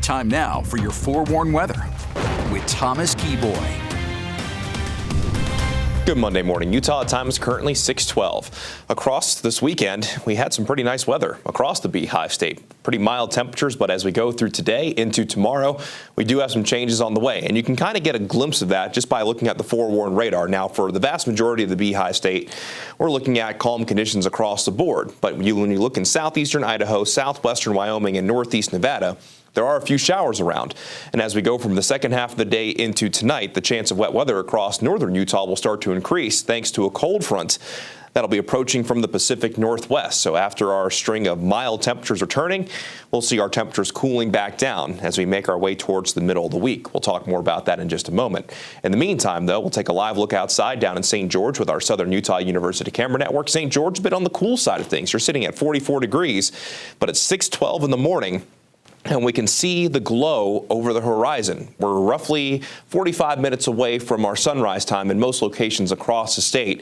Time now for your forewarned weather with Thomas Keyboy. Good Monday morning. Utah time is currently 6:12. Across this weekend, we had some pretty nice weather across the Beehive State. Pretty mild temperatures, but as we go through today into tomorrow, we do have some changes on the way. And you can kind of get a glimpse of that just by looking at the forewarned radar. Now, for the vast majority of the Beehive State, we're looking at calm conditions across the board. But when you look in southeastern Idaho, southwestern Wyoming, and northeast Nevada, there are a few showers around. And as we go from the second half of the day into tonight, the chance of wet weather across northern Utah will start to increase thanks to a cold front that'll be approaching from the Pacific Northwest. So after our string of mild temperatures returning, we'll see our temperatures cooling back down as we make our way towards the middle of the week. We'll talk more about that in just a moment. In the meantime, though, we'll take a live look outside down in St. George with our Southern Utah University camera network. St. George a bit on the cool side of things. You're sitting at 44 degrees, but it's 6:12 in the morning. And we can see the glow over the horizon. We're roughly 45 minutes away from our sunrise time in most locations across the state.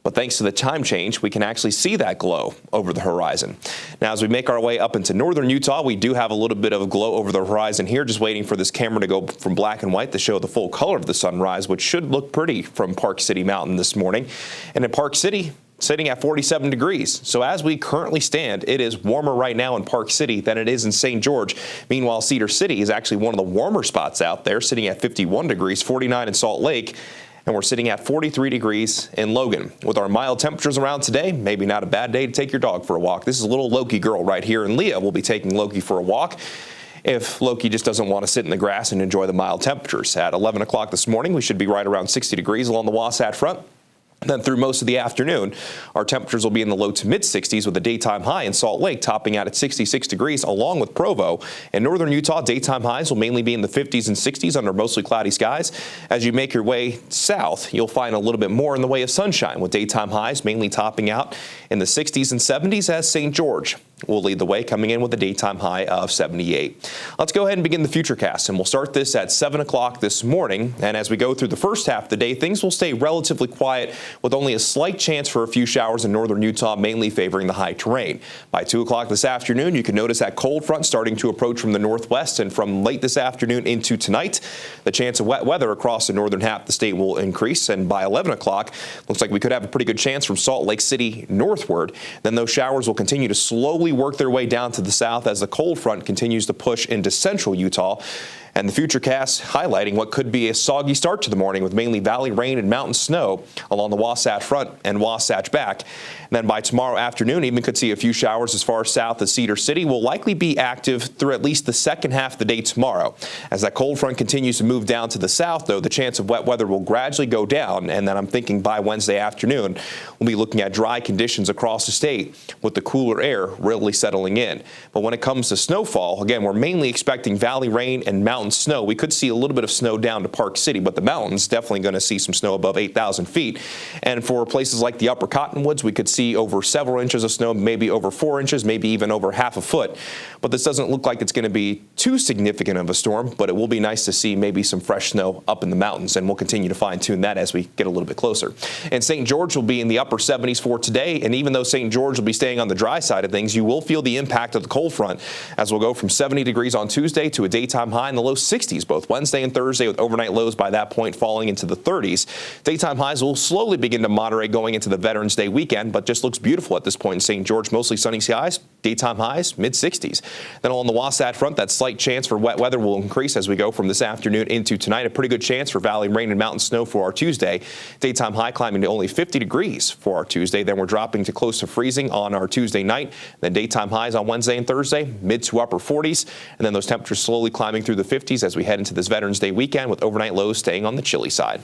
But thanks to the time change, we can actually see that glow over the horizon. Now, as we make our way up into northern Utah, we do have a little bit of a glow over the horizon here, just waiting for this camera to go from black and white to show the full color of the sunrise, which should look pretty from Park City Mountain this morning. And in Park City, sitting at 47 degrees. So as we currently stand, it is warmer right now in Park City than it is in St. George. Meanwhile, Cedar City is actually one of the warmer spots out there, sitting at 51 degrees, 49 in Salt Lake, and we're sitting at 43 degrees in Logan. With our mild temperatures around today, maybe not a bad day to take your dog for a walk. This is a little Loki girl right here, and Leah will be taking Loki for a walk if Loki just doesn't want to sit in the grass and enjoy the mild temperatures. At 11 o'clock this morning, we should be right around 60 degrees along the Wasatch Front. Then through most of the afternoon, our temperatures will be in the low to mid 60s with a daytime high in Salt Lake topping out at 66 degrees along with Provo. In northern Utah, daytime highs will mainly be in the 50s and 60s under mostly cloudy skies. As you make your way south, you'll find a little bit more in the way of sunshine with daytime highs mainly topping out in the 60s and 70s as St. George will lead the way, coming in with a daytime high of 78. Let's go ahead and begin the futurecast, and we'll start this at 7 o'clock this morning. And as we go through the first half of the day, things will stay relatively quiet with only a slight chance for a few showers in northern Utah, mainly favoring the high terrain. By 2 o'clock this afternoon, you can notice that cold front starting to approach from the northwest, and from late this afternoon into tonight, the chance of wet weather across the northern half of the state will increase. And by 11 o'clock, looks like we could have a pretty good chance from Salt Lake City northward. Then those showers will continue to slowly work their way down to the south as the cold front continues to push into central Utah. And the futurecast highlighting what could be a soggy start to the morning with mainly valley rain and mountain snow along the Wasatch Front and Wasatch Back. And then by tomorrow afternoon, even could see a few showers as far south as Cedar City. Will likely be active through at least the second half of the day tomorrow. As that cold front continues to move down to the south, though, the chance of wet weather will gradually go down. And then I'm thinking by Wednesday afternoon, we'll be looking at dry conditions across the state with the cooler air really settling in. But when it comes to snowfall, again, we're mainly expecting valley rain and mountain snow. We could see a little bit of snow down to Park City, but the mountains definitely going to see some snow above 8,000 feet. And for places like the upper Cottonwoods, we could see over several inches of snow, maybe over 4 inches, maybe even over half a foot. But this doesn't look like it's going to be too significant of a storm, but it will be nice to see maybe some fresh snow up in the mountains, and we'll continue to fine tune that as we get a little bit closer. And St. George will be in the upper 70s for today, and even though St. George will be staying on the dry side of things, you will feel the impact of the cold front as we'll go from 70 degrees on Tuesday to a daytime high in the low 60s both Wednesday and Thursday, with overnight lows by that point falling into the 30s. Daytime highs will slowly begin to moderate going into the Veterans Day weekend, but just looks beautiful at this point in St. George. Mostly sunny skies, daytime highs mid 60s. Then along the Wasatch Front, that slight chance for wet weather will increase as we go from this afternoon into tonight. A pretty good chance for valley rain and mountain snow for our Tuesday. Daytime high climbing to only 50 degrees for our Tuesday. Then we're dropping to close to freezing on our Tuesday night. Then daytime highs on Wednesday and Thursday, mid to upper 40s. And then those temperatures slowly climbing through the 50s as we head into this Veterans Day weekend, with overnight lows staying on the chilly side.